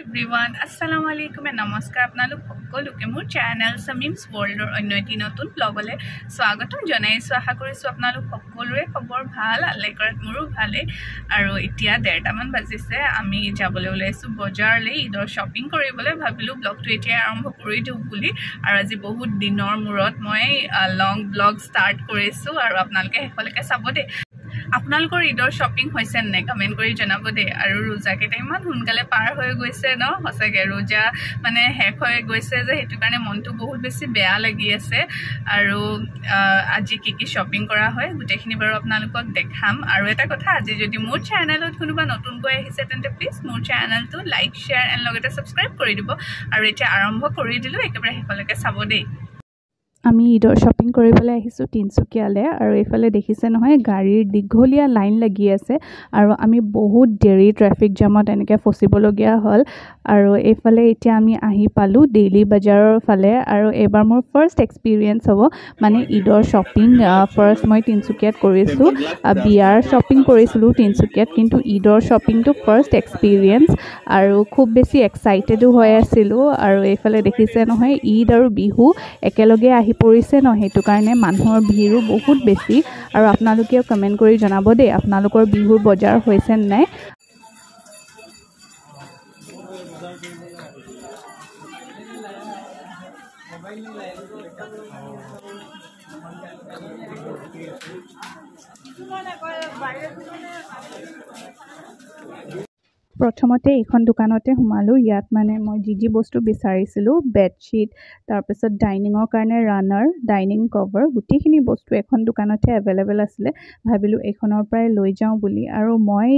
Everyone আসসালামু আলাইকুম নমস্কাৰ আপোনালোক সকলোকে মোৰ চেনেল সামিমছ ৱৰ্ল্ডৰ অন্য এটি নতুন ব্লগলৈ স্বাগতম জনাইছোঁ আশা কৰিছোঁ আপোনালোক সকলোৰে খবৰ ভাল আল্লাই কৰাত মোৰো ভালেই আৰু এতিয়া 1:30 মান বাজিছে আমি যাবলৈ ওলাইছোঁ বজাৰলৈ ঈদৰ শ্বপিং কৰিবলৈ ভাবিলোঁ ব্লগটো এতিয়া আৰম্ভ কৰি দিওঁ বুলি আৰু আজি বহুত দিনৰ মূৰত মই লং ব্লগ ষ্টাৰ্ট কৰিছোঁ আৰু আপোনালোকে শেষলৈকে চাব দেই আপোনালোকৰ ঈদৰ শ্বপিং হৈছে নাই কমেন্ট কৰি জনাব দেই আৰু ৰোজা কেইটা ইমান সোনকালে পাৰ হৈ গৈছে ন সঁচাকৈ ৰোজা মানে শেষ হৈ গৈছে যে সেইটো কাৰণে মনটো বহুত বেছি বেয়া লাগি আছে আৰু আজি কি শ্বপিং কৰা হয় গোটেইখিনি বাৰু আপোনালোকক দেখাম আৰু এটা কথা আজি যদি মোৰ চেনেলত কোনোবা নতুনকৈ আহিছে তেন্তে প্লিজ মোৰ চেনেলটো লাইক শ্বেয়াৰ এণ্ড লগতে ছাবস্ক্ৰাইব কৰি দিব আৰু এতিয়া আৰম্ভ কৰি দিলোঁ একেবাৰে শেষলৈকে চাব দেই আমি ঈদৰ শ্বপিং কৰিবলৈ আহিছোঁ তিনচুকীয়ালৈ আৰু এইফালে দেখিছে নহয় গাড়ীৰ দীঘলীয়া লাইন লাগি আছে আৰু আমি বহুত দেৰি ট্ৰেফিক জামত এনেকৈ ফচিবলগীয়া হ'ল আৰু এইফালে এতিয়া আমি আহি পালোঁ ডেইলি বজাৰৰ ফালে আৰু এইবাৰ মোৰ ফাৰ্ষ্ট এক্সপিৰিয়েঞ্চ হ'ব মানে ঈদৰ শ্বপিং ফাৰ্ষ্ট মই তিনচুকীয়াত কৰিছোঁ বিয়াৰ শ্বপিং কৰিছিলোঁ তিনচুকীয়াত কিন্তু ঈদৰ শ্বপিংটো ফাৰ্ষ্ট এক্সপিৰিয়েঞ্চ আৰু খুব বেছি এক্সাইটেডো হৈ আছিলোঁ আৰু এইফালে দেখিছে নহয় ঈদ আৰু বিহু একেলগে আহি পৰিছে ন সেইটো কাৰণে মানুহৰ ভিৰো বহুত বেছি আৰু আপোনালোকেও কমেন্ট কৰি জনাব দেই আপোনালোকৰ বিহুৰ বজাৰ হৈছে নাই প্ৰথমতে এইখন দোকানতে সোমালোঁ ইয়াত মানে মই যি বস্তু বিচাৰিছিলোঁ বেডশ্বীট তাৰপিছত ডাইনিঙৰ কাৰণে ৰানাৰ ডাইনিং কভাৰ গোটেইখিনি বস্তু এখন দোকানতে এভেইলেবল আছিলে ভাবিলোঁ এইখনৰ পৰাই লৈ যাওঁ বুলি আৰু মই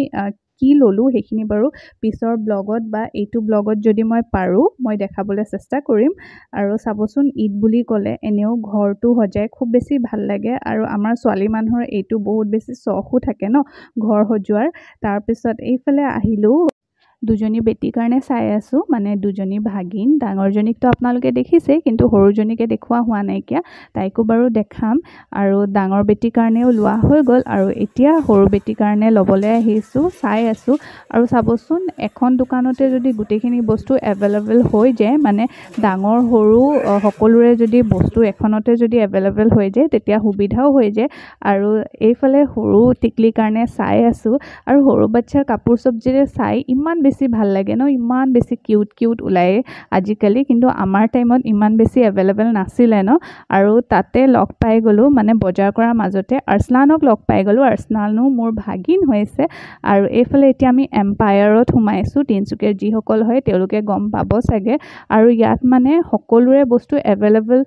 কি ল'লোঁ সেইখিনি বাৰু পিছৰ ব্লগত বা এইটো ব্লগত যদি মই পাৰোঁ মই দেখাবলৈ চেষ্টা কৰিম আৰু চাবচোন ঈদ বুলি ক'লে এনেও ঘৰটো সজাই খুব বেছি ভাল লাগে আৰু আমাৰ ছোৱালী মানুহৰ এইটো বহুত বেছি চখো থাকে ন ঘৰ সজোৱাৰ তাৰপিছত এইফালে আহিলোঁ দুজনী বেটিৰ কাৰণে চাই আছোঁ মানে দুজনী ভাগিন ডাঙৰজনীকতো আপোনালোকে দেখিছেই কিন্তু সৰুজনীকে দেখুওৱা হোৱা নাইকিয়া তাইকো বাৰু দেখাম আৰু ডাঙৰ বেটিৰ কাৰণেও লোৱা হৈ গ'ল আৰু এতিয়া সৰু বেটিৰ কাৰণে ল'বলৈ আহিছোঁ চাই আছোঁ আৰু চাবচোন এখন দোকানতে যদি গোটেইখিনি বস্তু এভেইলেবল হৈ যায় মানে ডাঙৰ সৰু সকলোৰে যদি বস্তু এখনতে যদি এভেইলেবল হৈ যায় তেতিয়া সুবিধাও হৈ যায় আৰু এইফালে সৰু টিকলিৰ কাৰণে চাই আছোঁ আৰু সৰু বাচ্চাৰ কাপোৰ চব্জিৰে চাই ইমান বেছি ভাল লাগে ন ইমান বেছি কিউট ওলায় আজিকালি কিন্তু আমাৰ টাইমত ইমান বেছি এভেইলেবল নাছিলে ন আৰু তাতে লগ পাই গ'লোঁ মানে বজাৰ কৰাৰ মাজতে আৰ্চলানক লগ পাই গ'লোঁ আৰ্চলানো মোৰ ভাগিন হৈছে আৰু এইফালে এতিয়া আমি এম্পায়াৰত সোমাইছোঁ তিনচুকীয়াৰ যিসকল হয় তেওঁলোকে গম পাব চাগে আৰু ইয়াত মানে সকলোৰে বস্তু এভেইলেবল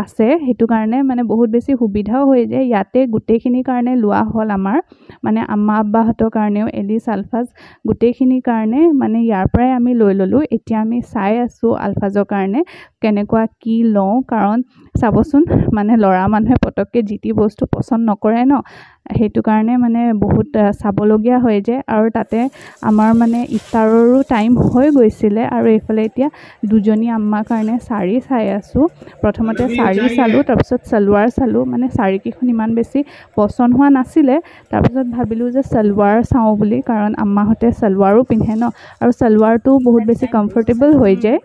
আছে সেইটো কাৰণে মানে বহুত বেছি সুবিধাও হৈ যায় ইয়াতে গোটেইখিনিৰ কাৰণে লোৱা হ'ল আমাৰ মানে আম্মা আব্বাহঁতৰ কাৰণেও এলিছ আলফাজ গোটেইখিনিৰ কাৰণে মানে ইয়াৰ পৰাই আমি লৈ ল'লোঁ এতিয়া আমি চাই আছোঁ আলফাজৰ কাৰণে কেনেকুৱা কি লওঁ কাৰণ চাবচোন মানে ল'ৰা মানুহে পটককৈ যি টি বস্তু পচন্দ নকৰে ন সেইটো কাৰণে মানে বহুত চাবলগীয়া হৈ যায় আৰু তাতে আমাৰ মানে ইফতাৰৰো টাইম হৈ গৈছিলে আৰু এইফালে এতিয়া দুজনী আম্মাৰ কাৰণে শাৰী চাই আছোঁ প্ৰথমতে শাৰী চালোঁ তাৰপিছত সালোৱাৰ চালোঁ মানে শাৰীকেইখন ইমান বেছি পচন্দ হোৱা নাছিলে তাৰপিছত ভাবিলোঁ যে সালোৱাৰ চাওঁ বুলি কাৰণ আম্মাহঁতে সালোৱাৰো পিন্ধে ন আৰু সালোৱাৰটো বহুত বেছি কমফৰ্টেবল হৈ যায়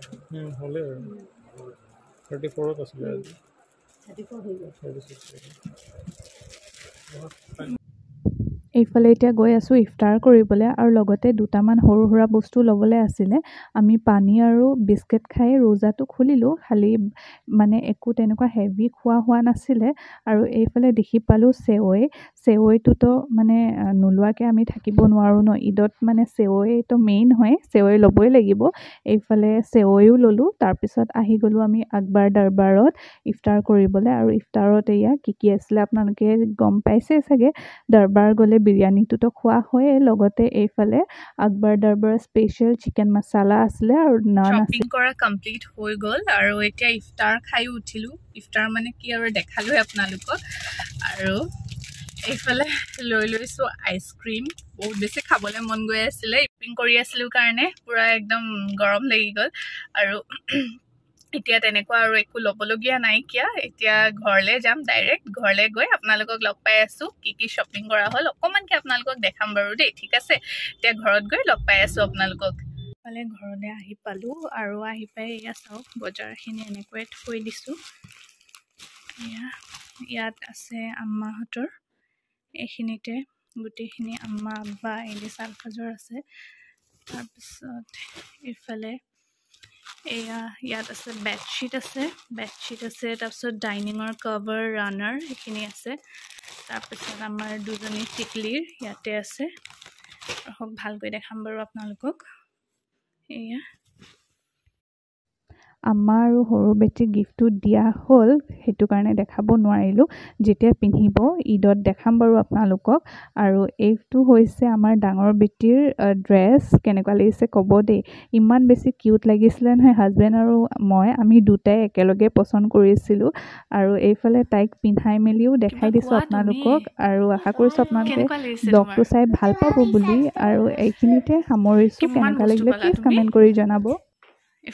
এইফালে এতিয়া গৈ আছোঁ ইফতাৰ কৰিবলৈ আৰু লগতে দুটামান সৰু সুৰা বস্তু ল'বলৈ আছিলে আমি পানী আৰু বিস্কুট খাই ৰোজাটো খুলিলোঁ খালি মানে একো তেনেকুৱা হেভি খোৱা হোৱা নাছিলে আৰু এইফালে দেখি পালোঁ চেৱৈটোতো মানে নোলোৱাকৈ আমি থাকিব নোৱাৰোঁ ন ঈদত মানে চেৱৈটো মেইন হয় চেৱৈ ল'বই লাগিব এইফালে চেৱৈও ল'লোঁ তাৰপিছত আহি গ'লোঁ আমি আকবৰ দৰবাৰত ইফতাৰ কৰিবলৈ আৰু ইফতাৰত এয়া কি আছিলে আপোনালোকে গম পাইছে চাগে দৰবাৰ গ'লে বিৰিয়ানীটোতো খোৱা হয়ে লগতে এইফালে আকবৰ দৰবাৰ স্পেচিয়েল চিকেন মছালা আছিলে আৰু নান শ্বপিং কৰা কমপ্লিট হৈ গ'ল আৰু এতিয়া ইফতাৰ খাই উঠিলোঁ ইফতাৰ মানে কি আৰু দেখালোঁ আপোনালোকক আৰু এইফালে লৈ লৈছোঁ আইচক্ৰীম বহুত বেছি খাবলৈ মন গৈ আছিলে শ্বপিং কৰি আছিলোঁ কাৰণে পূৰা একদম গৰম লাগি গ'ল আৰু এতিয়া তেনেকুৱা আৰু একো ল'বলগীয়া নাইকিয়া এতিয়া ঘৰলৈ যাম ডাইৰেক্ট ঘৰলৈ গৈ আপোনালোকক লগ পাই আছোঁ কি শ্বপিং কৰা হ'ল অকণমানকৈ আপোনালোকক দেখাম বাৰু দেই ঠিক আছে এতিয়া ঘৰত গৈ লগ পাই আছোঁ আপোনালোকক ইফালে ঘৰলৈ আহি পালোঁ আৰু আহি পাই এয়া চাওক বজাৰখিনি এনেকৈ থৈ দিছোঁ। ইয়াত আছে আম্মাহঁতৰ, এইখিনিতে গোটেইখিনি আম্মা আব্বা এনে চালখাজৰ আছে। তাৰপিছত ইফালে ইয়াত আছে বেডশ্বীট আছে, তাৰপিছত ডাইনিঙৰ কভাৰ ৰানাৰ এইখিনি আছে। তাৰপিছত আমাৰ দুজনী টিকলিৰ ইয়াতে আছে। ভালকৈ দেখাম বাৰু আপোনালোকক। এয়া আম্মা আৰু সৰু বেটীক গিফ্টটো দিয়া হ'ল, সেইটো কাৰণে দেখাব নোৱাৰিলোঁ। যেতিয়া পিন্ধিব ঈদত দেখাম বাৰু আপোনালোকক। আৰু এইটো হৈছে আমাৰ ডাঙৰ বেটীৰ ড্ৰেছ। কেনেকুৱা লাগিছে ক'ব দেই, ইমান বেছি কিউট লাগিছিলে নহয়। হাজবেণ্ড আৰু আমি দুটাই একেলগে পচন্দ কৰিছিলোঁ। আৰু এইফালে তাইক পিন্ধাই মেলিও দেখাই দিছোঁ আপোনালোকক। আৰু আশা কৰিছোঁ আপোনালোকে ব্লগটো চাই ভাল পাব বুলি। আৰু এইখিনিতে সামৰিছোঁ। কেনেকুৱা লাগিলে প্লিজ কমেণ্ট কৰি জনাব।